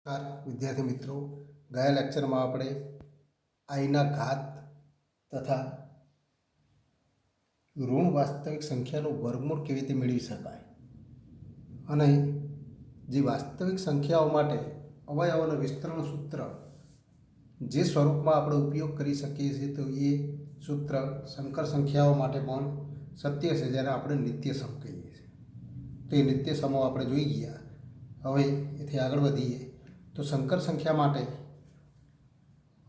નમસ્કાર વિદ્યાર્થી મિત્રો, ગયા લેક્ચરમાં આપણે આઈના ઘાત તથા ઋણ વાસ્તવિક સંખ્યાનું વર્ગમૂળ કેવી રીતે મેળવી શકાય અને જે વાસ્તવિક સંખ્યાઓ માટે અવયવોના વિસ્તરણ સૂત્ર જે સ્વરૂપમાં આપણે ઉપયોગ કરી શકીએ છીએ તો એ સૂત્ર સંકર સંખ્યાઓ માટે પણ સત્ય છે, જ્યારે આપણે નિત્યસમ કહીએ છીએ. તો એ નિત્યસમો આપણે જોઈ ગયા. હવે એથી આગળ વધીએ તો સંકર સંખ્યા માટે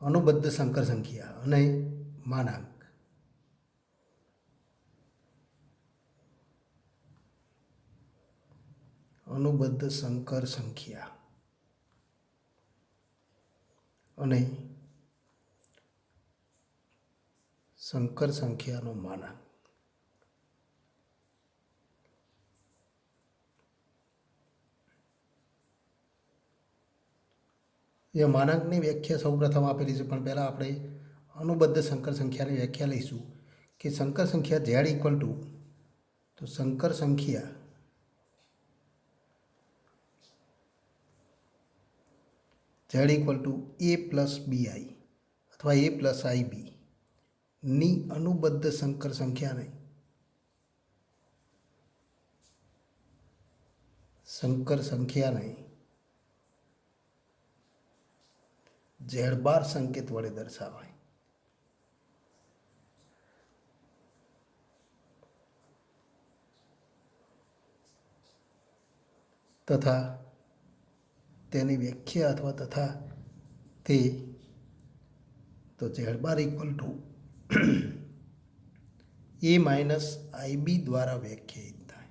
અનુબદ્ધ સંકર સંખ્યા અને માનાંક. અનુબદ્ધ સંકર સંખ્યા અને સંકર સંખ્યાનો માનાંક. એ માનાંકની વ્યાખ્યા સૌપ્રથમ આપેલી છે, પણ પહેલાં આપણે અનુબદ્ધ સંકર સંખ્યાની વ્યાખ્યા લઈશું કે સંકર સંખ્યા ઝેડ ઇક્વલ ટુ, તો સંકર સંખ્યા z equal to a plus BI અથવા એ પ્લસ આઈબી ની અનુબદ્ધ સંકર સંખ્યાને ઝેડ બાર સંકેત વડે દર્શાવાય. તથા તેની વ્યાખ્યા અથવા તથા તે તો z bar equal to A minus IB દ્વારા વ્યાખ્યાયિત થાય.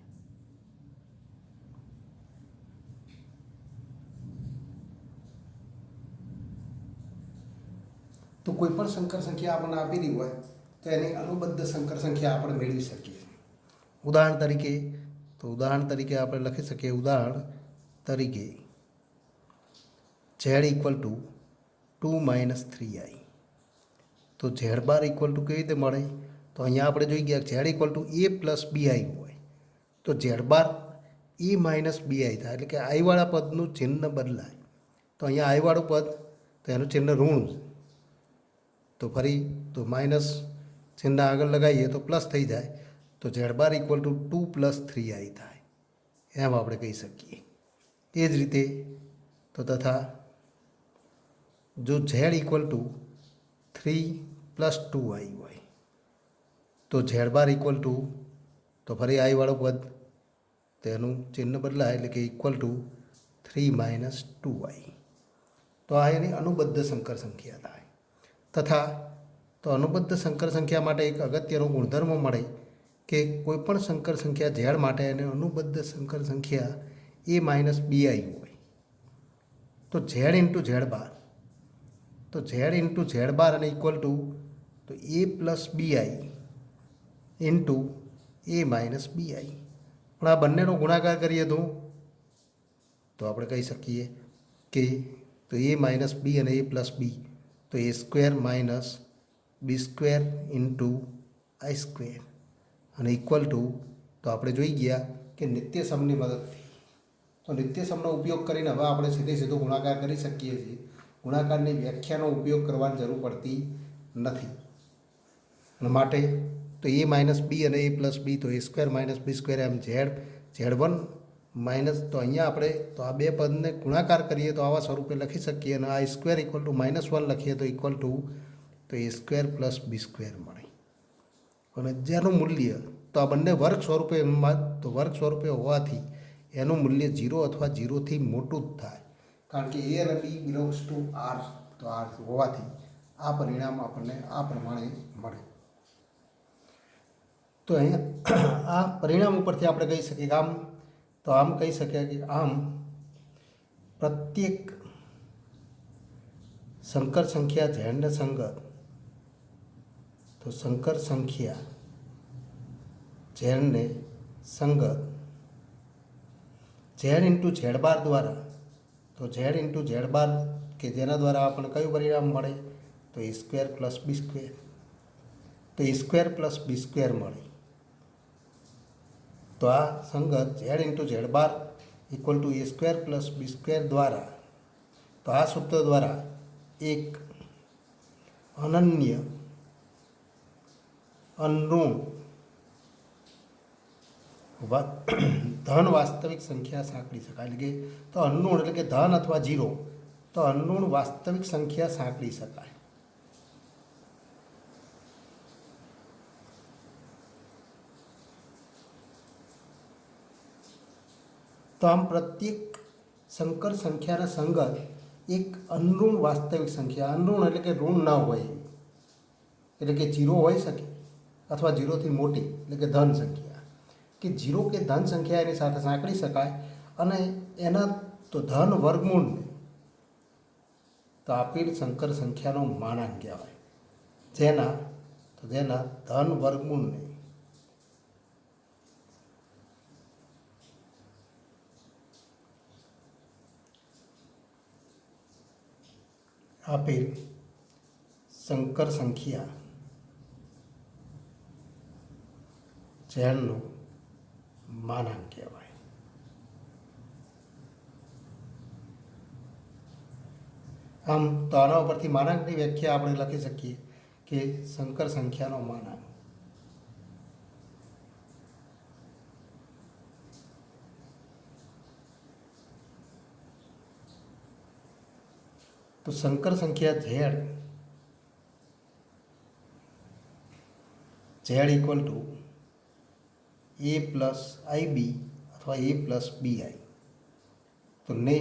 તો કોઈ પણ સંકર સંખ્યા આપણને આપેલી હોય તો એની અનુબદ્ધ સંકર સંખ્યા આપણે મેળવી શકીએ છીએ. ઉદાહરણ તરીકે આપણે લખી શકીએ, ઉદાહરણ તરીકે ઝેડ ઇક્વલ ટુ 2 - 3i. તો ઝેડ બાર ઇક્વલ ટુ કેવી રીતે મળે? તો અહીંયા આપણે જોઈ ગયા Z equal to a plus BI હોય તો ઝેડ બાર એ માઇનસ બીઆઈ થાય, એટલે કે આઈવાળા પદનું ચિહ્ન બદલાય. તો અહીંયા આઈવાળું પદ તો એનું ચિહ્ન ઋણ, તો ફરી તો માઇનસ ચિહ્ન આગળ લગાવીએ તો પ્લસ થઈ જાય, તો z bar equal two 2 + 3i થાય, એમ આપણે કહી શકીએ. એ જ રીતે તો તથા જો ઝેડ ઇક્વલ ટુ 3 + 2i હોય તો ઝેડ બાર ઇક્વલ ટુ, તો ફરી આઈવાળું પદ તેનું ચિહ્ન બદલાય, એટલે કે ઇક્વલ ટુ 3 - 2i. તો આ એની અનુબદ્ધ સંકર સંખ્યા થાય. તથા તો અનુબદ્ધ સંકર સંખ્યા માટે એક અગત્યનો ગુણધર્મ મળે કે કોઈપણ સંકર સંખ્યા ઝેડ માટે એને અનુબદ્ધ સંકર સંખ્યા એ માઇનસ બીઆઈ હોય તો ઝેડ ઇન્ટુ ઝેડ બાર, તો ઝેડ ઇન્ટુ ઝેડ બાર અને ઇક્વલ ટુ તો એ plus BI into a minus BI. પણ આ બંનેનો ગુણાકાર કરીએ તો આપણે કહી શકીએ કે તો એ માઇનસ બી અને એ પ્લસ બી, તો a square minus b square into i square અને ઇક્વલ ટુ, તો આપણે જોઈ ગયા કે નિત્યસમની મદદથી, તો નિત્યસમનો ઉપયોગ કરીને હવે આપણે સીધો ગુણાકાર કરી શકીએ છીએ. ગુણાકારની વ્યાખ્યાનો ઉપયોગ કરવાની જરૂર પડતી નથી. અને માટે તો એ માઇનસ બી અને એ પ્લસ બી, તો a square minus b square, એમ ઝેડ વન માઇનસ, તો અહીંયા આપણે તો આ બે પદને ગુણાકાર કરીએ તો આવા સ્વરૂપે લખી શકીએ, અને આ સ્ક્વેર ઇક્વલ ટુ -1 લખીએ તો ઇક્વલ ટુ તો a square plus b square મળે. અને જેનું મૂલ્ય તો આ બંને વર્ગ સ્વરૂપે હોવાથી એનું મૂલ્ય 0 અથવા 0થી મોટું જ થાય, કારણ કે એ અને બી બિલોંગ્સ ટુ આર, તો આર હોવાથી આ પરિણામ આપણને આ પ્રમાણે મળે. તો અહીંયા આ પરિણામ ઉપરથી આપણે કહી શકીએ કે આમ કહી શકાય કે પ્રત્યેક સંકર સંખ્યા ઝેડને સંગત, તો સંકર સંખ્યા ઝેડને સંગત ઝેડ ઇન્ટુ ઝેડ બાર દ્વારા, તો ઝેડ ઇન્ટુ ઝેડ બાર કે જેના દ્વારા આપણને કયું પરિણામ મળે? તો a square plus b square, તો a square plus b square મળે. તો આ સંગત z into z bar equal to a square plus b square દ્વારા તો આ સૂત્ર દ્વારા એક અનન્ય અનઋણ ધન વાસ્તવિક સંખ્યા સાંકળી શકાય. એટલે કે તો અનઋણ એટલે કે ધન અથવા જીરો, તો અનઋણ વાસ્તવિક સંખ્યા સાંકળી શકાય. તો આમ પ્રત્યેક સંકર સંખ્યાના સંગત એક અનઋણ વાસ્તવિક સંખ્યા, અનઋણ એટલે કે ઋણ ન હોય, એટલે કે જીરો હોઈ શકે અથવા જીરોથી મોટી એટલે કે ધન સંખ્યા, કે જીરો કે ધન સંખ્યા એની સાથે સાંકળી શકાય. અને એના તો ધન વર્ગમૂળને તો આપેલ સંકર સંખ્યાનો માનાંક કહેવાય. જેના ધન વર્ગમૂળને આપેલ સંકર સંખ્યા ઝેડનો માનાંક કહેવાય. આમ તો આના ઉપરથી માનાંકની વ્યાખ્યા આપણે લખી શકીએ કે સંકર સંખ્યાનો માનાંક તો સંકર સંખ્યા z equal to a plus i b અથવા એ પ્લસ બી આઈ, તો ને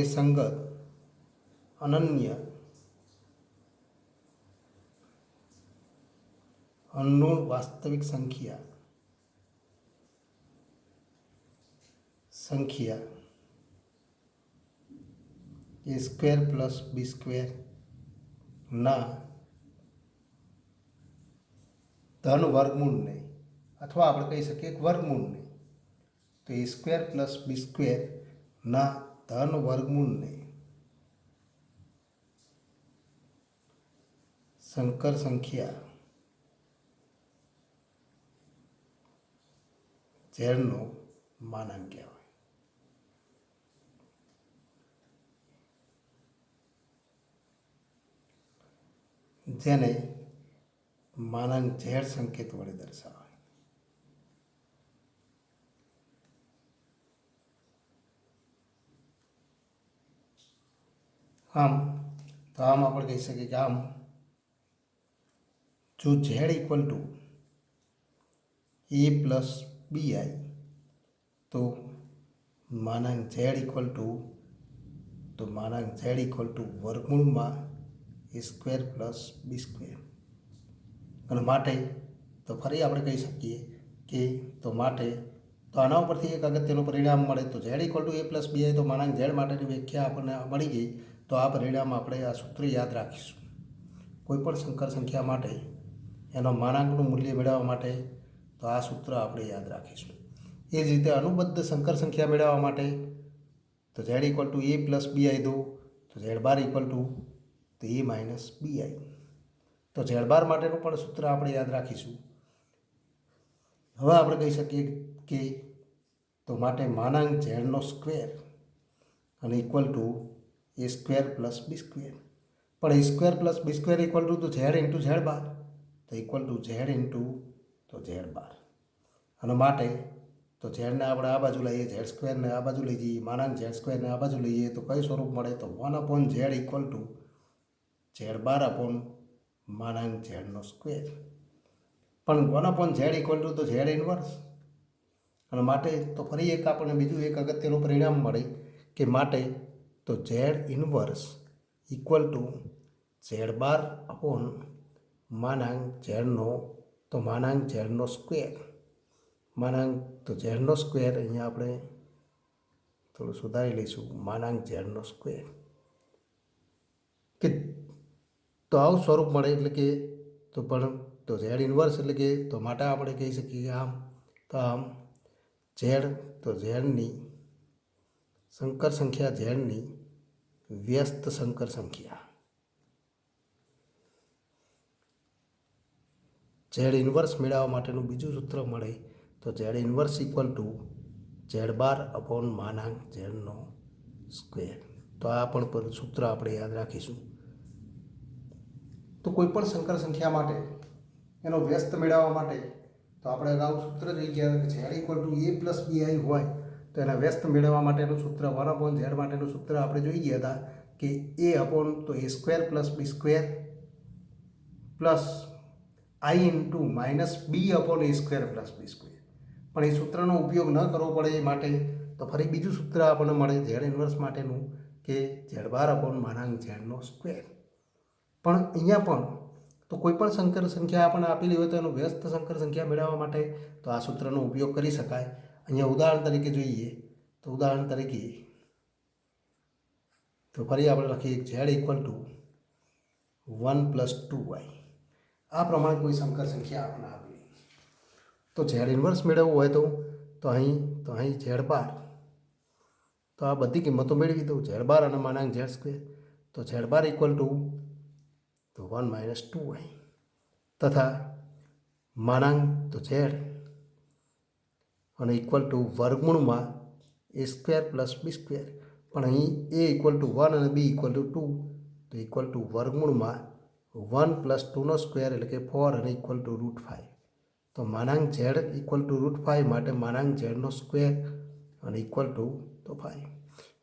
સંગત અનન્ય અનઋણ વાસ્તવિક સંખ્યા એ સ્ક્વેર પ્લસ બી સ્ક્વેર ના ધન વર્ગમૂળને, અથવા આપણે કહી શકીએ વર્ગમૂળને, તો a square plus b square ના ધન વર્ગમૂળને સંકર સંખ્યા ઝેડનો માનાંક કહેવાય. જેને માનાંક ઝેડ સંકેત વડે દર્શાવાય. આમ આપણે કહી શકીએ કે આમ જો z equal to a plus b i, તો માનાંક ઝેડ ઇક્વલ ટુ વર્ગમૂળમાં a square plus b square. અને માટે તો ફરી આપણે કહી શકીએ કે તો આના ઉપરથી એક અગત્યનું પરિણામ મળે. તો z equal to a plus b i, તો માનાંક ઝેડ માટેની વ્યાખ્યા આપણને મળી ગઈ. તો આ પરિણામ આપણે આ સૂત્ર યાદ રાખીશું. કોઈપણ સંકર સંખ્યા માટે એનો માનાંકનું મૂલ્ય મેળવવા માટે તો આ સૂત્ર આપણે યાદ રાખીશું. એ જ રીતે અનુબદ્ધ સંકર સંખ્યા મેળવવા માટે તો z equal to a plus b i દો, તો ઝેડ બાર ઇક્વલ ટુ તો એ માઇનસ બી આઈ. તો ઝેડ બાર માટેનું પણ સૂત્ર આપણે યાદ રાખીશું. હવે આપણે કહી શકીએ કે તો માટે માનાંક ઝેડનો સ્ક્વેર અને equal to a square plus b square. પણ a square plus b square equal to તો ઝેડ ઇન્ટુ ઝેડ બાર, તો ઇક્વલ ટુ ઝેડ ઇન્ટુ તો ઝેડ બાર. અને માટે તો ઝેડને આપણે આ બાજુ લઈએ, ઝેડ સ્ક્વેરને આ બાજુ લઈ જઈએ, માનાંક ઝેડ સ્ક્વેરને આ બાજુ લઈએ, તો કયું સ્વરૂપ મળે? તો 1 z equal to z bar upon માનાંક ઝેડનો સ્ક્વેર. પણ 1 ઝેડ ઇક્વલ ટુ તો ઝેડ ઇન્વર્સ. અને માટે તો ફરી એક આપણને બીજું એક અગત્યનું પરિણામ મળે કે માટે તો z inverse equal to z bar upon માનાંક ઝેડનો સ્ક્વેર. તો ઝેડનો સ્ક્વેર અહીંયા આપણે થોડું સુધારી લઈશું, માનાંક ઝેડનો સ્ક્વેર. કે તો આવું સ્વરૂપ મળે. એટલે કે તો ઝેડ ઇન્વર્સ એટલે કે તો માટે આપણે કહી શકીએ આમ ઝેડની સંકર સંખ્યા ઝેડની વ્યસ્ત સંકર સંખ્યા. ઝેડ ઇન્વર્સ મેળવવા માટેનું બીજું સૂત્ર મળે તો z inverse equal to z bar upon માનાંક ઝેડનો સ્ક્વેર. તો આ પણ સૂત્ર આપણે યાદ રાખીશું. તો કોઈ પણ સંકર સંખ્યા માટે એનો વ્યસ્ત મેળવવા માટે તો આપણે અગાઉ સૂત્ર જોઈ ગયા કે Z equal to a plus BI હોય તો એના વ્યસ્ત મેળવવા માટેનું સૂત્ર 1 અપોન ઝેડ માટેનું સૂત્ર આપણે જોઈ ગયા હતા કે એ અપોન તો a square plus b square plus I into minus B upon A square plus b square. પણ એ સૂત્રનો ઉપયોગ ન કરવો પડે એ માટે તો ફરી બીજું સૂત્ર આપણને મળે ઝેડ ઇન્વર્સ માટેનું કે ઝેડ બાર અપોન માનાંક ઝેડનો સ્ક્વેર. પણ અહીંયા પણ તો કોઈ પણ સંકર સંખ્યા આપણને આપેલી હોય તો એનો વ્યસ્ત સંકર સંખ્યા મેળવવા માટે તો આ સૂત્રનો ઉપયોગ કરી શકાય. અહીંયા ઉદાહરણ તરીકે જોઈએ તો ઉદાહરણ તરીકે તો ફરી આપણે લખીએ Z equal to 1 plus 2y. આ પ્રમાણે કોઈ સંકર સંખ્યા આપણને આપેલી તો ઝેડ ઇન્વર્સ મેળવવું હોય તો અહીં ઝેડ બાર તો આ બધી કિંમતો મેળવી દઉં ઝેડ બાર અને માનાંક ઝેડ સ્ક્વેર. તો ઝેડ બાર ઇક્વલ ટુ તો 1 માઇનસ 2y તથા માનાંક તો ઝેડ અને ઇક્વલ ટુ વર્ગમૂળમાં a square plus b square. પણ અહીં એ ઇક્વલ ટુ 1 અને બી ઇક્વલ ટુ 2 તો ઇક્વલ ટુ વર્ગમૂળમાં 1 પ્લસ 2નો સ્ક્વેર એટલે કે 4 અને ઇક્વલ ટુ √5. તો માનાંક ઝેડ ઇક્વલ ટુ √5 માટે માનાંક ઝેડનો સ્ક્વેર અને ઇક્વલ ટુ તો 5.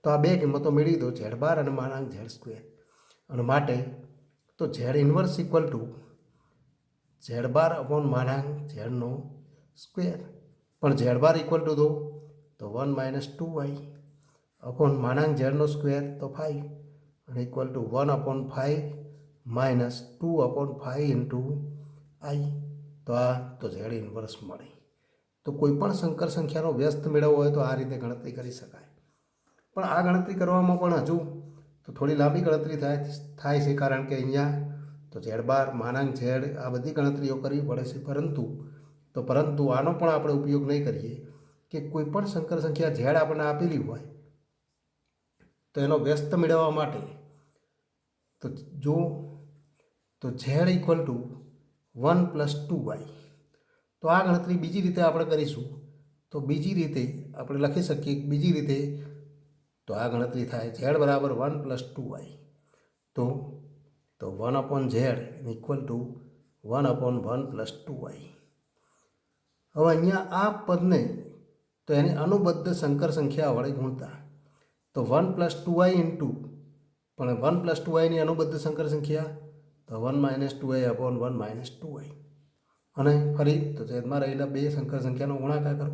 તો આ બે કિંમતો મેળવી દો ઝેડ બાર અને માનાંક ઝેડ સ્ક્વેર. અને માટે તો z inverse equal to z bar upon માનાંક ઝેડનો સ્ક્વેર. પણ ઝેડ બાર ઇક્વલ ટુ તો 1 માઇનસ 2y અપોન માનાંક ઝેડનો સ્ક્વેર તો 5 અને equal to 1 upon 5 minus 2 upon 5 into i. તો આ તો ઝેડ ઇન્વર્સ મળે. તો કોઈ પણ સંકર સંખ્યાનો વ્યસ્ત મેળવવો હોય તો આ રીતે ગણતરી કરી શકાય. પણ આ ગણતરી કરવામાં પણ હજુ તો થોડી લાંબી ગણતરી થાય છે કારણ કે અહીંયા તો ઝેડ બાર માનાંક ઝેડ આ બધી ગણતરીઓ કરવી પડે છે. પરંતુ આનો પણ આપણે ઉપયોગ નહીં કરીએ કે કોઈ પણ સંકર સંખ્યા ઝેડ આપણને આપેલી હોય તો એનો વ્યસ્ત મેળવવા માટે તો z equal to 1 plus 2y. તો આ ગણતરી બીજી રીતે આપણે કરીશું. તો બીજી રીતે આપણે લખી શકીએ બીજી રીતે તો આ ગણતરી થાય ઝેડ બરાબર 1 પ્લસ 2y તો 1 upon Z equal to 1 upon 1 plus 2y. હવે અહીંયા આ પદને તો એની અનુબદ્ધ સંકર સંખ્યા વડે ગુણતા તો 1 પ્લસ 2y ઇન્ટુ પણ 1 પ્લસ 2yની અનુબદ્ધ સંકર સંખ્યા તો 1 minus 2y upon 1 minus 2y. અને ફરી તો છેદમાં રહેલા બે સંકર સંખ્યાનો ગુણાકાર કરો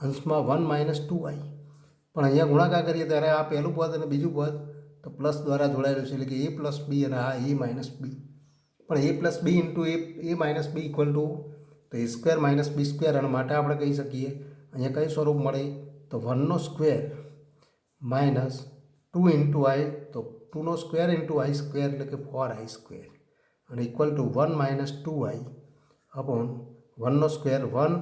અંશમાં 1 માઇનસ 2y. પણ અહીંયા ગુણાકાર કરીએ ત્યારે આ પહેલું પદ અને બીજું પદ તો પ્લસ દ્વારા જોડાયેલું છે એટલે કે એ પ્લસ બી અને આ એ માઇનસ બી. પણ a plus b into a minus b equal to તો a square minus b square. અને માટે આપણે કહી શકીએ અહીંયા કઈ સ્વરૂપ મળે તો 1નો સ્ક્વેર માઇનસ 2 ઇન્ટુ આઈ તો 2નો સ્ક્વેર ઇન્ટુ આઈ સ્ક્વેર એટલે કે 4i સ્ક્વેર અને equal to 1 minus 2i upon 1નો સ્ક્વેર 1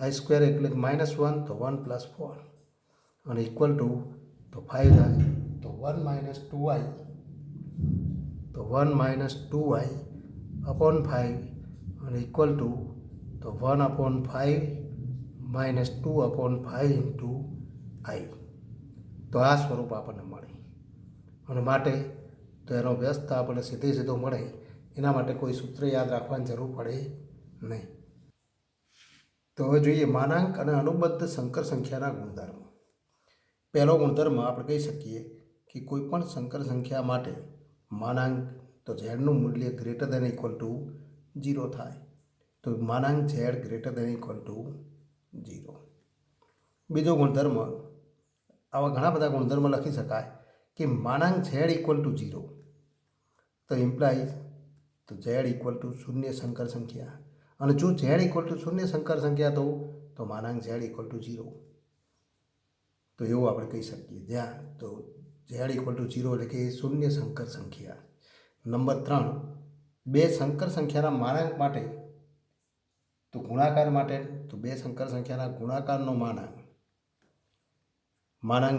આઈ સ્ક્વેર એટલે માઇનસ 1 તો 1 પ્લસ 4 અને ઇક્વલ ટુ તો 5 થાય તો 1 માઇનસ 2i તો 1 માઇનસ 2i અપોન 5 અને ઇક્વલ ટુ તો 1 upon 5 minus 2 upon 5 into i. તો આ સ્વરૂપ આપણને મળે. અને માટે તો એનો વ્યસ્ત આપણને સીધો મળે એના માટે કોઈ સૂત્ર યાદ રાખવાની જરૂર પડે નહીં. તો હવે જોઈએ માનાંક અને અનુબદ્ધ સંકર સંખ્યાના ગુણધર્મો. પહેલો ગુણધર્મ આપણે કહી શકીએ કે કોઈ પણ સંકર સંખ્યા માટે માનાંક તો ઝેડનું મૂલ્ય ગ્રેટર દેન ઇક્વલ ટુ 0 થાય. તો માનાંક z greater than equal to 0. બીજો ગુણધર્મ આવા ઘણા બધા ગુણધર્મ લખી શકાય કે માનાંક ઝેડ ઇક્વલ ટુ 0 તો ઇમ્પ્લાઇઝ તો ઝેડ ઇક્વલ ટુ શૂન્ય સંકર સંખ્યા. અને જો ઝેડ ઇક્વલ ટુ શૂન્ય સંકર સંખ્યા તો માનાંક ઝેડ ઇક્વલ ટુ 0. તો એવું આપણે કહી શકીએ જ્યાં તો ઝેડ ઇક્વલ ટુ 0 એટલે કે શૂન્ય સંકર સંખ્યા. નંબર 3 બે સંકર સંખ્યાના માનાંક માટે તો ગુણાકાર માટે તો બે સંકર સંખ્યાના ગુણાકારનો માનાંક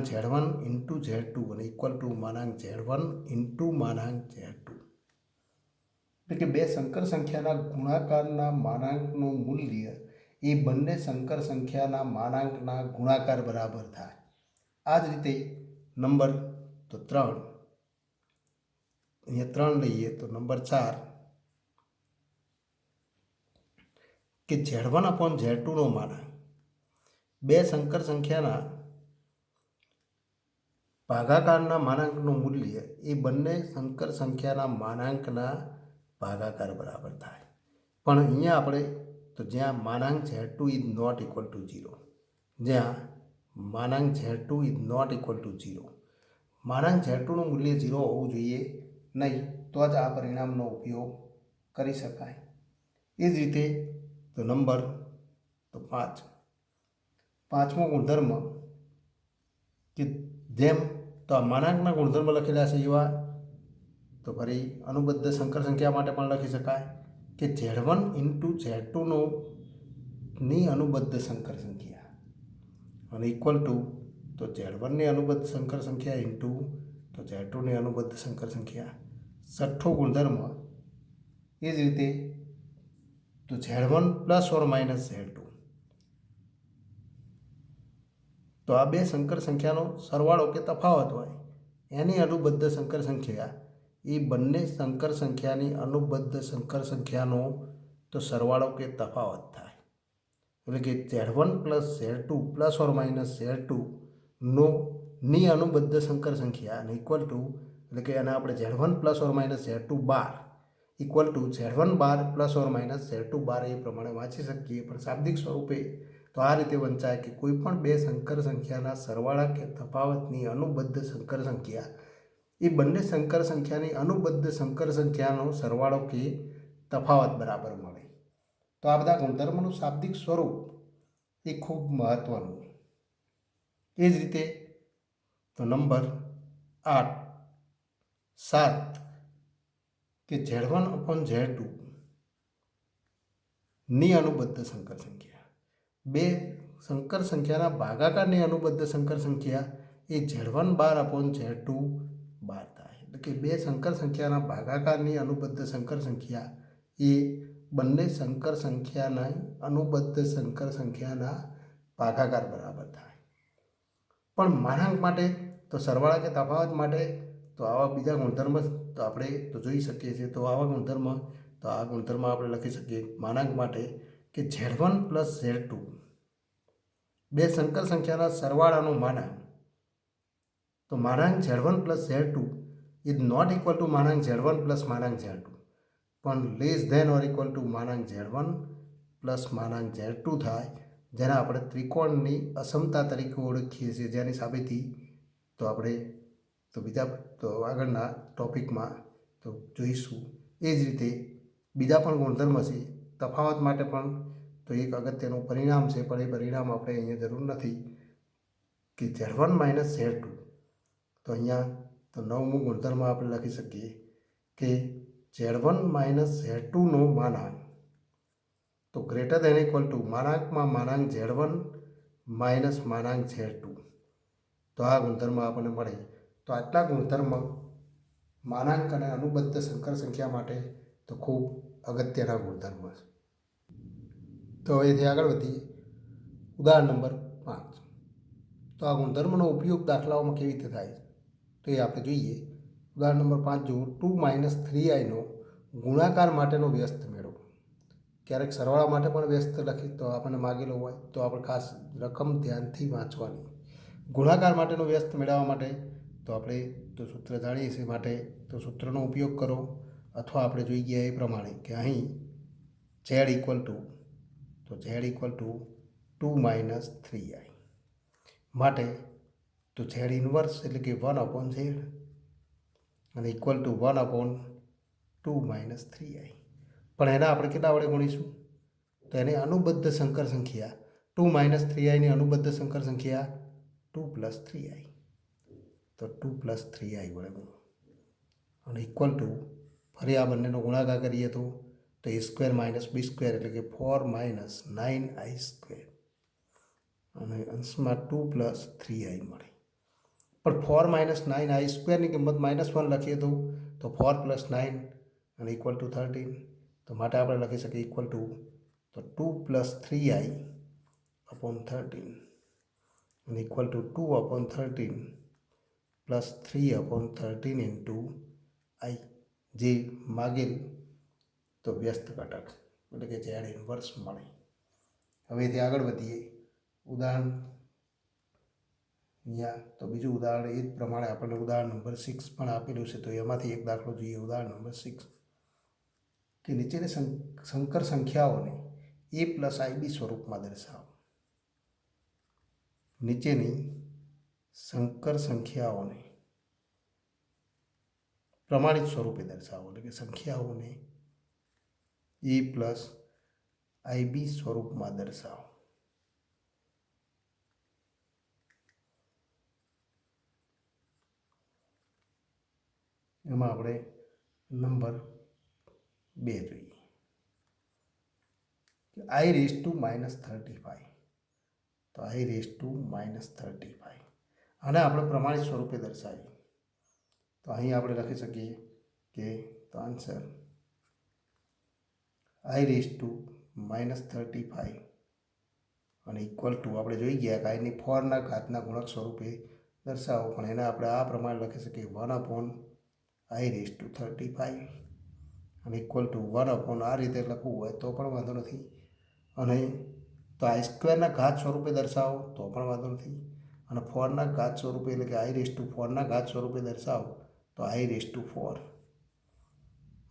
Z1 ઇન્ટુ Z2 અને ઇક્વલ ટુ માનાંક Z1 ઇન્ટુ માનાંક Z2. એટલે કે બે સંકર સંખ્યાના ગુણાકારના માનાંકનું મૂલ્ય એ બંને સંકર સંખ્યાના માનાંકના ગુણાકાર બરાબર થાય. આ જ રીતે નંબર તો 3, અહીંયા 3 લઈએ તો નંબર 4 કે Z1/Z2નો માનાંક બે સંકર સંખ્યાના ભાગાકારના માનાંકનું મૂલ્ય એ બંને સંકર સંખ્યાના માનાંકના ભાગાકાર બરાબર થાય. પણ અહીંયા આપણે તો જ્યાં માનાંક Z2 is not equal to 0, જ્યાં માનાંક Z2 is not equal to 0, માનાંક Z2નું મૂલ્ય 0 હોવું જોઈએ નહીં, તો જ આ પરિણામનો ઉપયોગ કરી શકાય. એ જ રીતે તો નંબર તો 5, પાંચમો ગુણધર્મ કે જેમ તો આ માનાંકના ગુણધર્મ લખેલા છે એવા તો ફરી અનુબદ્ધ સંકર સંખ્યા માટે પણ લખી શકાય કે Z1 ઇન્ટુ Z2 ની અનુબદ્ધ સંકર સંખ્યા અને ઇક્વલ ટુ તો Z1ની અનુબદ્ધ સંકર સંખ્યા ઇન્ટુ તો Z2ની અનુબદ્ધ સંકર સંખ્યા. છઠ્ઠો ગુણધર્મ એ જ રીતે તો Z1 plus or minus Z2, તો આ બે સંકર સંખ્યાનો સરવાળો કે તફાવત હોય એની અનુબદ્ધ સંકર સંખ્યા એ બંને સંકર સંખ્યાની અનુબદ્ધ સંકર સંખ્યાનો તો સરવાળો કે તફાવત થાય. એટલે કે Z1 plus Z2 plus or minus Z2 ની અનુબદ્ધ સંકર સંખ્યા અને ઇક્વલ ટુ એટલે કે એને આપણે Z1 plus or minus Z2 bar equal two Z1 bar plus or minus Z2 બાર એ પ્રમાણે વાંચી શકીએ. પણ શાબ્દિક સ્વરૂપે તો આ રીતે વંચાય કે કોઈ પણ બે સંકર સંખ્યાના સરવાળા કે તફાવતની અનુબદ્ધ સંકર સંખ્યા એ બંને સંકર સંખ્યાની અનુબદ્ધ સંકર સંખ્યાનો સરવાળો કે તફાવત બરાબર મળે. તો આ બધા ગુણધર્મનું શાબ્દિક સ્વરૂપ એ ખૂબ મહત્વનું. એ જ રીતે તો નંબર 8, 7 કે Z1/Z2 ની અનુબદ્ધ સંકર સંખ્યા બે સંકર સંખ્યાના ભાગાકારની અનુબદ્ધ સંકર સંખ્યા એ Z1 બાર/Z2 બાર થાય. એટલે કે બે સંકર સંખ્યાના ભાગાકારની અનુબદ્ધ સંકર સંખ્યા એ બંને સંકર સંખ્યાના અનુબદ્ધ સંકર સંખ્યાના ભાગાકાર બરાબર થાય. પણ માનાંક માટે તો સરવાળા કે તફાવત માટે તો આવા બીજા ગુણધર્મ તો આપણે તો જોઈ શકીએ છીએ. તો આવા ગુણધર્મ તો આ ગુણધર્મ આપણે લખી શકીએ માનાંક માટે કે Z1 પ્લસ Z2 બે સંકર સંખ્યાના સરવાળાનું માનાંક તો માનાંક Z1 plus Z2 is not equal to માનાંક Z1 પ્લસ માનાંક Z2, પણ less than or equal to માનાંક Z1 પ્લસ માનાંક Z2 થાય, જેને આપણે ત્રિકોણની અસમતા તરીકે ઓળખીએ છીએ, જેની સાબિતી તો આપણે તો બીજા તો આગળના ટોપિકમાં તો જોઈશું. એ જ રીતે બીજા પણ ગુણધર્મ છે તફાવત માટે પણ તો એક અગત્યનું પરિણામ છે, પણ એ પરિણામ આપણે અહીંયા જરૂર નથી કે Z1 માઇનસ Z2. તો અહીંયા તો નવમું ગુણધર્મ આપણે લખી શકીએ કે Z1 માઇનસ Z2નો માનાંક તો ગ્રેટર દેન ઇક્વલ ટુ માનાંકમાં માનાંક Z1 માઇનસ માનાંક Z2. તો આ ગુણધર્મ આપણને મળે. તો આટલા ગુણધર્મ માનાંક અને અનુબદ્ધ સંકર સંખ્યા માટે તો ખૂબ અગત્યના ગુણધર્મ છે. તો એથી આગળ વધીએ. ઉદાહરણ નંબર 5. તો આ ગુણધર્મનો ઉપયોગ દાખલાઓમાં કેવી રીતે થાય તો એ આપણે જોઈએ. ઉદાહરણ નંબર 5 જુઓ. 2 - 3i ગુણાકાર માટેનો વ્યસ્ત મેળવો. ક્યારેક સરવાળા માટે પણ વ્યસ્ત લખી તો આપણને માગેલો હોય તો આપણે ખાસ રકમ ધ્યાનથી વાંચવાની. ગુણાકાર માટેનો વ્યસ્ત મેળવવા માટે તો આપણે તો સૂત્ર જાણીએ છીએ, માટે તો સૂત્રનો ઉપયોગ કરો અથવા આપણે જોઈ ગયા એ પ્રમાણે કે અહીં Z ઇક્વલ ટુ તો Z ઇક્વલ ટુ 2 - 3i માટે તો Z ઇન્વર્સ એટલે કે 1/Z અને ઇક્વલ ટુ 1/2 - 3i. પણ એના આપણે કેટલા વડે ગુણીશું તો એને અનુબદ્ધ સંકર સંખ્યા 2 - 3i ની અનુબદ્ધ સંકર સંખ્યા 2 + 3i તો 2 + 3i વડે ગુણો અને ઇક્વલ ટુ ફરી આ બંનેનો ગુણાકાર કરીએ તો a² - b² એટલે કે 4 - 9i² અને અંશમાં 2 + 3i મળે. પણ 4 - 9i² ની કિંમત -1 લખીએ તો 4 + 9 અને ઇક્વલ ટુ 13. તો માટે આપણે લખી શકીએ ઇક્વલ ટુ તો 2+3i अपॉन 13 અને ઇક્વલ ટુ 2/13 પ્લસ 3/13 ઇન્ટુ આઈ, જે માગેલ તો વ્યસ્ત ઘટક એટલે કે ઝેડ ઇન્વર્સ મળે. હવેથી આગળ વધીએ. ઉદાહરણ અહીંયા તો બીજું ઉદાહરણ એ જ પ્રમાણે આપણને ઉદાહરણ નંબર 6 પણ આપેલું છે. તો એમાંથી એક દાખલો જોઈએ. ઉદાહરણ નંબર 6 કે નીચેની સંકર સંખ્યાઓને a પ્લસ IB સ્વરૂપમાં દર્શાવો. નીચેની સંકર સંખ્યાઓને પ્રમાણિત સ્વરૂપે દર્શાવો એટલે કે સંખ્યાઓને a પ્લસ IB સ્વરૂપમાં દર્શાવો. એમાં આપણે નંબર 2 જોઈએ. i⁻35. તો i⁻35 આને આપણે પ્રમાણિત સ્વરૂપે દર્શાવીએ તો અહીં આપણે લખી શકીએ કે તો આન્સર i⁻35 અને ઇક્વલ ટુ આપણે જોઈ ગયા કે આની 4ના ઘાતના ગુણક સ્વરૂપે દર્શાવો, પણ એને આપણે આ પ્રમાણે લખી શકીએ 1/i⁻35 અને ઇક્વલ ટુ 1 આ રીતે લખવું હોય તો પણ વાંધો નથી. અને તો i² ઘાત સ્વરૂપે દર્શાવો તો પણ વાંધો નથી. અને 4ના ઘાત સ્વરૂપે એટલે કે i⁴ના ઘાત સ્વરૂપે દર્શાવો તો i⁴.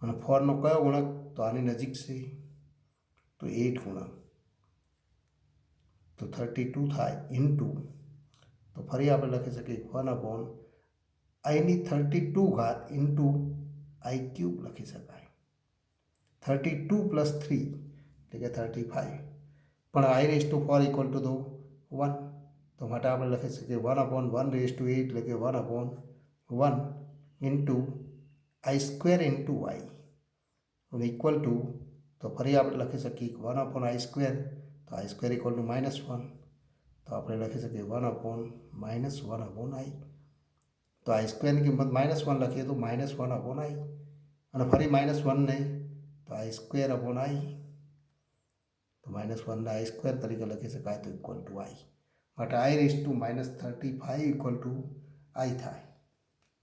અને 4નો કયો ગુણક તો આની નજીક છે તો 8 ગુણક તો 32 થાય ઇન્ટુ તો ફરી આપણે લખી શકીએ 1/i⁻32 ઘાત ઇન્ટુ i³ લખી શકાય. 32 + 3 એટલે કે 35 પણ i⁴ ઇક્વલ ટુ તો 1 તો માટે આપણે લખી શકીએ 1/1/8 એટલે કે 1/1 ઇન્ટુ i² ઇન્ટુ i અને ઇક્વલ ટુ તો ફરી આપણે લખી શકીએ 1/i². તો i² ઇક્વલ ટુ -1 તો આપણે લખી શકીએ 1/-1/i. તો i²ની કિંમત -1 લખીએ તો -1/i અને ફરી -1 ને તો i² i તો -1 i² તરીકે લખી શકાય તો ઇક્વલ ટુ i. માટે i⁻35 ઇક્વલ ટુ i થાય.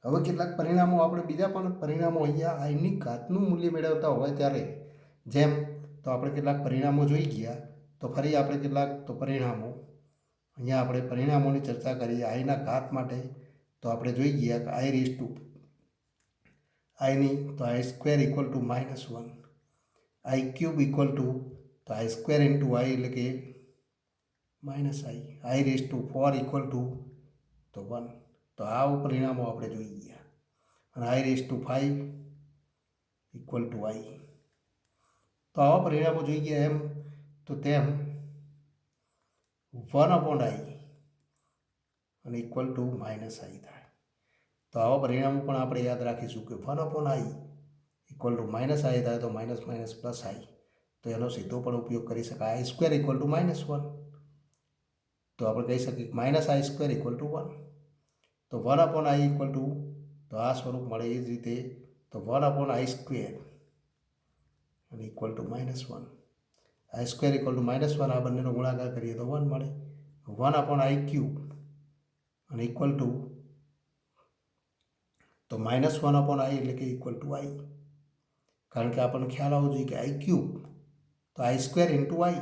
હવે કેટલાક પરિણામો આપણે બીજા પણ પરિણામો અહીંયા આઈની ઘાતનું મૂલ્ય મેળવતા હોય ત્યારે જેમ તો આપણે કેટલાક પરિણામો જોઈ ગયા. તો ફરી આપણે કેટલાક તો પરિણામો અહીંયા આપણે પરિણામોની ચર્ચા કરીએ. આઈના ઘાત માટે તો આપણે જોઈ ગયા કે આઈની તો i² equal to -1, i³ equal to તો i² ઇન્ટુ i એટલે કે -i, i⁴ ઇક્વલ ટુ તો 1. તો આ પરિણામો આપણે જોઈ ગયા. અને i⁵ ઇક્વલ ટુ i. તો આવા પરિણામો જોઈ ગયા. એમ તો તેમ 1/i અને ઇક્વલ ટુ -i થાય. તો આવા પરિણામો પણ આપણે યાદ રાખીશું કે 1/i ઇક્વલ ટુ -i થાય તો -, +i તો એનો સીધો પણ ઉપયોગ કરી શકાય. i² ઇક્વલ ટુ -1 તો આપણે કહી શકીએ -i² ઇક્વલ ટુ 1. તો 1/i ઇક્વલ ટુ તો આ સ્વરૂપ મળે. એ જ રીતે તો 1/i² અને equal to -1, i² equal to -1 આ બંનેનો ગુણાકાર કરીએ તો 1 મળે. 1/i³ અને ઇક્વલ ટુ તો -1/i એટલે કે ઇક્વલ ટુ i. કારણ કે આપણને ખ્યાલ આવવો જોઈએ કે i³ તો i² ઇન્ટુ i.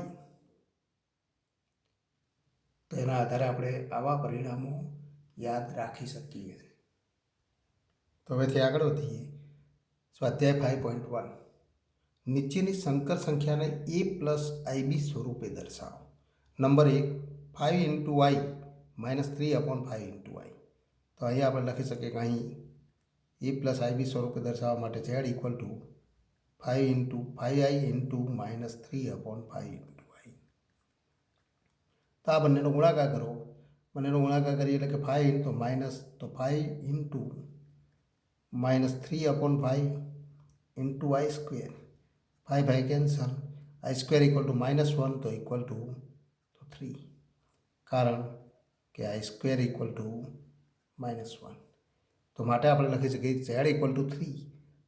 તો એના આધારે આપણે આવા પરિણામો યાદ રાખી શકીએ. તો હવેથી આગળ વધીએ. સ્વાધ્યાય 5.1 નીચેની સંકર સંખ્યાને a પ્લસ IB સ્વરૂપે દર્શાવો. Number 1 5 into i -3/5 into i. તો અહીંયા આપણે લખી શકીએ કે અહીં a પ્લસ IB સ્વરૂપે દર્શાવવા માટે z equal to 5i into -3/5 into i. તો આ બંનેનો ગુણાકાર કરો. બંનેનો ગુણાકાર કરીએ એટલે કે 5 તો -5 into -3/5 into i². 5 cancel. i² equal to -1 તો ઇક્વલ ટુ 3. કારણ કે i² ઇક્વલ ટુ -1. તો માટે આપણે લખી શકીએ z ઇક્વલ ટુ 3.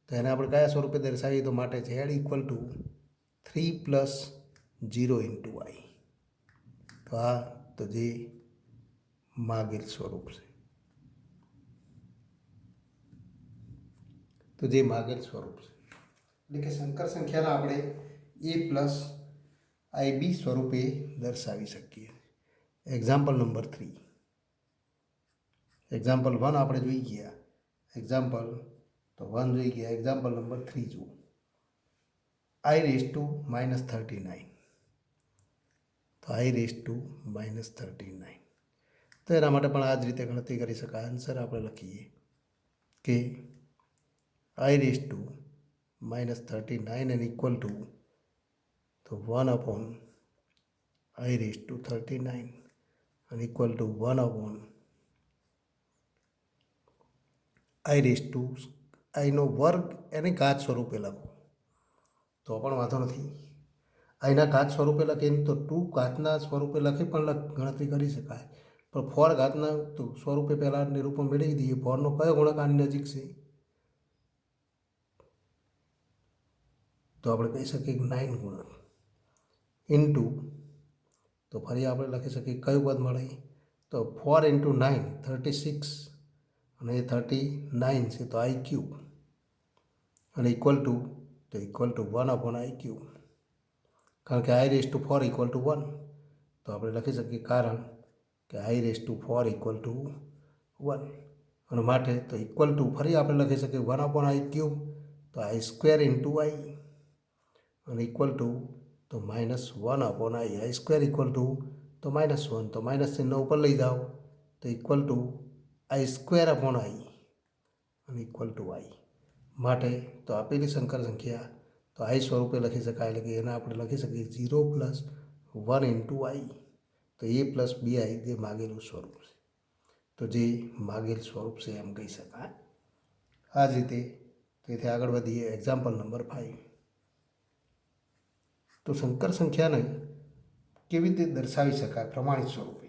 તો એને આપણે કયા સ્વરૂપે દર્શાવીએ તો માટે z equal to 3 + 0 into i. તો આ તો જે માગેલ સ્વરૂપ છે, એટલે કે સંકર સંખ્યાને આપણે એ પ્લસ આઈ બી સ્વરૂપે દર્શાવી શકીએ. Example number 3. એક્ઝામ્પલ 1 આપણે જોઈ ગયા. એક્ઝામ્પલ તો 1 જોઈ ગયા. એક્ઝામ્પલ નંબર 3 જુઓ. I raised to -39. તો I raised to -39. તો એના માટે પણ આ જ રીતે ગણતરી કરી શકાય. આન્સર આપણે લખીએ કે I raised to -39 and equal to તો 1 upon I raised to 39 and equal to 1 upon I raised to I નો વર્ગ એને ઘાત સ્વરૂપે લખો તો પણ વાંધો નથી. આઈના ઘાત સ્વરૂપે લખીને તો 2 ઘાતના સ્વરૂપે લખી પણ ગણતરી કરી શકાય. પણ 4 ઘાતના તો સ્વરૂપે પહેલાં નિરૂપણ મેળવી દઈએ. 4નો કયો ગુણાકારની નજીક છે? તો આપણે કહી શકીએ કે 9 ગુણક ઇન્ટુ તો ફરી આપણે લખી શકીએ કયું પદ મળે તો 4 × 9 36 અને એ 39 છે તો આઈ ક્યુબ અને equal to 1 upon I cube. કારણ કે I raised to 4 equal to 1 તો આપણે લખી શકીએ કારણ કે I raised to 4 equal to 1 અને માટે તો ઇક્વલ ટુ ફરી આપણે લખી શકીએ 1 upon આઈ ક્યુબ તો I સ્ક્વેર ઇન્ટુ આઈ અને ઇક્વલ ટુ તો -1 upon i square equal to તો -1 તો માઇનસ ચિહ્ન ઉપર લઈ જાઓ તો equal two i square upon આઈ અને ઇક્વલ ટુ આઈ. માટે તો આપેલી સંકર સંખ્યા તો આઈ સ્વરૂપે લખી શકાય. એટલે કે એને આપણે લખી શકીએ 0 + 1 ઇન્ટુ આઈ તો એ પ્લસ બી આઈ જે માગેલું સ્વરૂપ છે. તો જે માગેલ સ્વરૂપ છે એમ કહી શકાય. આ જ રીતે તેથી આગળ વધીએ. Example number 5. તો સંકર સંખ્યાને કેવી રીતે દર્શાવી શકાય પ્રમાણિત સ્વરૂપે?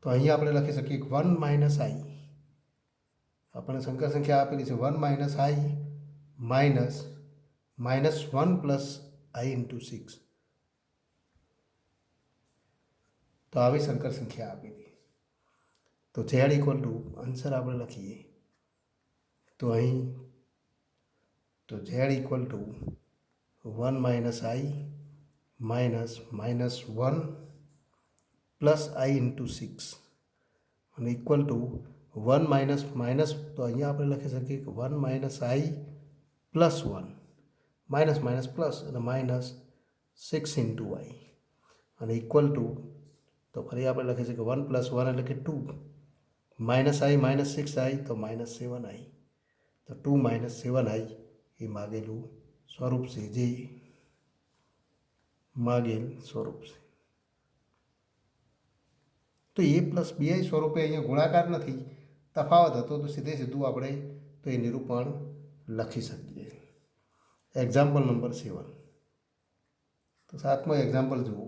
તો અહીંયા આપણે લખી શકીએ 1 - આઈ. આપણે સંકર સંખ્યા આપેલી છે 1 - આઈ -1 + આઈ ઇન્ટુ 6. તો આવી સંકર સંખ્યા આપેલી તો ઝેડ ઇક્વલ ટુ આન્સર આપણે લખીએ તો અહીં તો z equal to 1 - I -1 + I into 6 અને ઇક્વલ ટુ 1 માઇનસ તો અહીંયા આપણે લખી શકીએ કે 1 - આઈ +1 માઇનસ પ્લસ અને -6 ઇન્ટુ આઈ અને ઇક્વલ ટુ તો ફરી આપણે લખી શકીએ 1 + 1 એટલે કે 2 -i -6i તો -7i તો 2 - 7i એ માગેલું સ્વરૂપ છે. જે માગેલ સ્વરૂપ છે તો એ પ્લસ બીઆઈ સ્વરૂપે અહીંયા ગુણાકાર નથી, તફાવત હતો તો સીધું આપણે તો એ નિરૂપણ લખી શકીએ. Example number 7. તો 7મો એક્ઝામ્પલ જુઓ.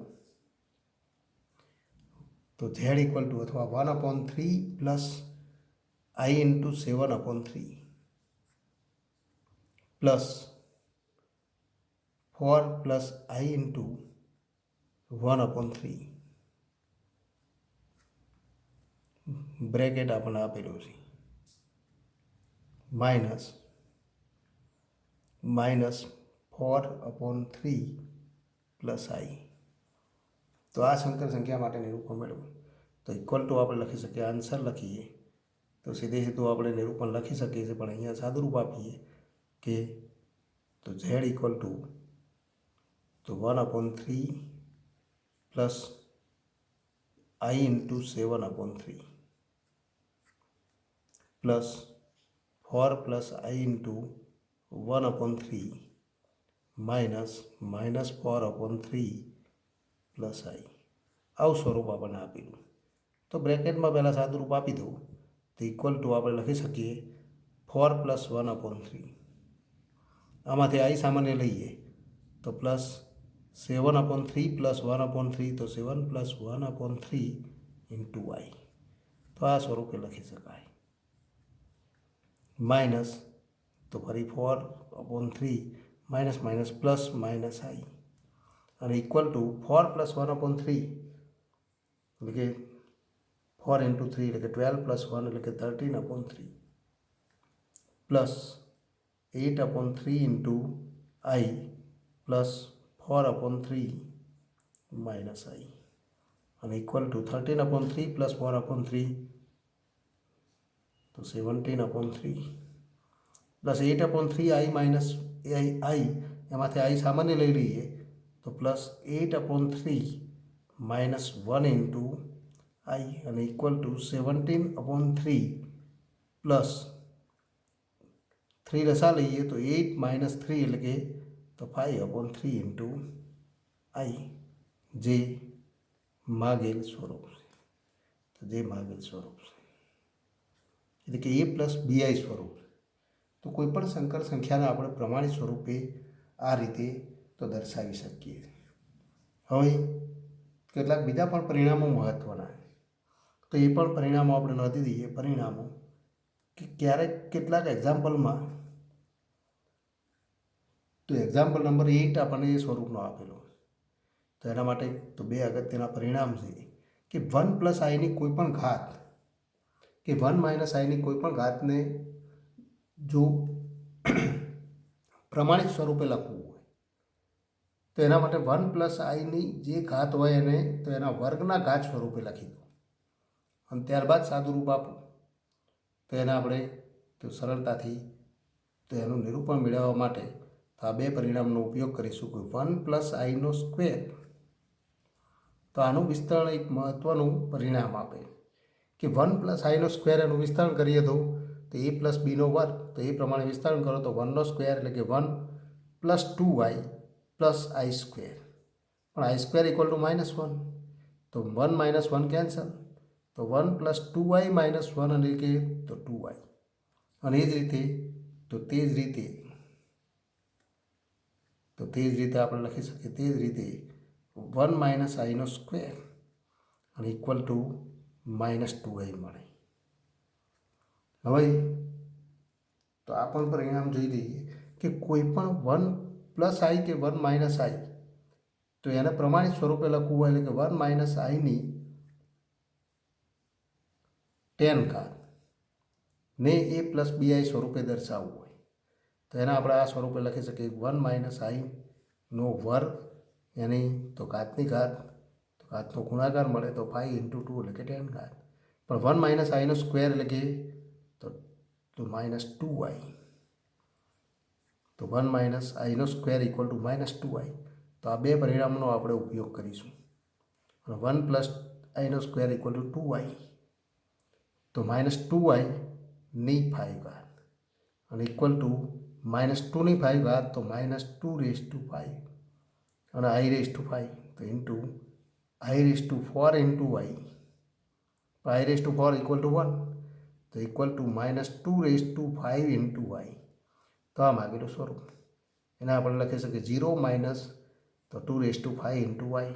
તો ઝેડ ઇક્વલ ટુ અથવા 1/3 + I into 7/3 plus 4 + I into 1/3 bracket આપણને આપેલું છે -4/3 + આઈ. તો આ સંકર સંખ્યા માટે નિરૂપણ મેળવું તો ઇક્વલ ટુ આપણે લખી શકીએ. આન્સર લખીએ તો સીધું આપણે નિરૂપણ લખી શકીએ છીએ. પણ અહીંયા સાદુરૂપ આપીએ કે તો ઝેડ ઇક્વલ ટુ તો 1/3 + I into 7/3 plus 4 + I into 1/3 -4/3 + આઈ. આવું સ્વરૂપ આપણને આપેલું તો બ્રેકેટમાં પહેલાં સાદું રૂપ આપી દઉં તો ઇક્વલ ટુ આપણે લખી શકીએ 4 + 1/3. આમાંથી આઈ સામાન્ય લઈએ તો પ્લસ 7/3 + 1/3 તો 7 + 1/3 ઇન્ટુ આઈ. તો આ સ્વરૂપે લખી શકાય. માઇનસ તો ફરી 4/3 માઇનસ પ્લસ આઈ અને ઇક્વલ ટુ 4 + 1/3 એટલે કે 4 × 3 એટલે કે 12 + 1 એટલે કે 13/3 plus 8/3 × I plus 4/3 minus I અને ઇક્વલ ટુ 13/3 પ્લસ 4/3 તો 17/3 પ્લસ 8/3 I માઇનસ I એમાંથી I સામાન્ય લઈ લઈએ તો પ્લસ 8/3 માઇનસ 1 × I અને ઇક્વલ ટુ 17/3 પ્લસ 3 લસા લઈએ તો 8 - 3 એટલે કે તો 5/3 × I જે માગેલ સ્વરૂપ છે. તો જે માગેલ સ્વરૂપ છે એટલે કે A + BI સ્વરૂપ. તો કોઈપણ સંકર સંખ્યાને આપણે પ્રમાણિત સ્વરૂપે આ રીતે તો દર્શાવી શકીએ. હવે કેટલાક બીજા પણ પરિણામો મહત્ત્વના, તો એ પણ પરિણામો આપણે નોંધી દઈએ. પરિણામો કે ક્યારેક કેટલાક એક્ઝામ્પલમાં, તો એક્ઝામ્પલ નંબર 8 આપણને એ સ્વરૂપનો આપેલો, તો એના માટે તો બે અગત્યના પરિણામ છે કે 1 + I ની કોઈ પણ ઘાત કે 1 - I ની કોઈ પણ ઘાતને જો પ્રમાણિત સ્વરૂપે લખવું હોય તો એના માટે 1 + I ની જે ઘાત હોય એને તો એના વર્ગના ઘાત સ્વરૂપે લખી દો અને ત્યારબાદ સાદું રૂપ આપો તો એને આપણે તો સરળતાથી તો એનું નિરૂપણ મેળવવા માટે તો આ બે પરિણામનો ઉપયોગ કરીશું. કે 1 + I², તો આનું વિસ્તરણ એક મહત્ત્વનું પરિણામ આપે કે 1 + I² એનું વિસ્તરણ કરીએ તો A + B² તો એ પ્રમાણે વિસ્તરણ કરો તો 1² એટલે કે 1 + 2I + I², પણ I² = -1 તો 1 - 1 કેન્સલ તો 1 + 2I - 1 એટલે કે તો 2I. અને એ જ રીતે તો તે જ રીતે આપણે લખી શકીએ. તે જ રીતે 1 - I² અને ઇક્વલ ટુ -2I મળે. હવે તો આ પણ પરિણામ જોઈ લઈએ કે કોઈ પણ 1 + I કે 1 - I તો એને પ્રમાણિત સ્વરૂપે લખવું હોય એટલે કે 1 - I ની 10 ઘાત ને A + BI સ્વરૂપે દર્શાવવું હોય તો એને આપણે આ સ્વરૂપે લખી શકીએ. 1 - I નો વર્ગ એની તો ઘાતની ઘાત, તો ઘાતનો ગુણાકાર મળે તો 5 × 2 એટલે કે 10 ઘાત. પણ 1 - I² એટલે કે તો -2I. તો 1 - I² = -2I. તો આ બે પરિણામનો આપણે ઉપયોગ કરીશું. અને 1 + I² = 2I, તો -2I ની 5 ઘાત અને ઇક્વલ ટુ -2 ની 5 ઘાત તો -2⁵ અને I⁵ તો I⁴ × I. I⁴ = 1 તો ઇક્વલ ટુ -2⁵ × I. તો આ માગેલું સ્વરૂપ એને આપણે લખી શકીએ 0 - તો 2⁵ × I.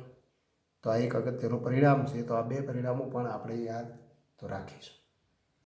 તો આ એક અગત્યનું પરિણામ છે. તો આ બે પરિણામો પણ આપણે યાદ તો રાખીશું.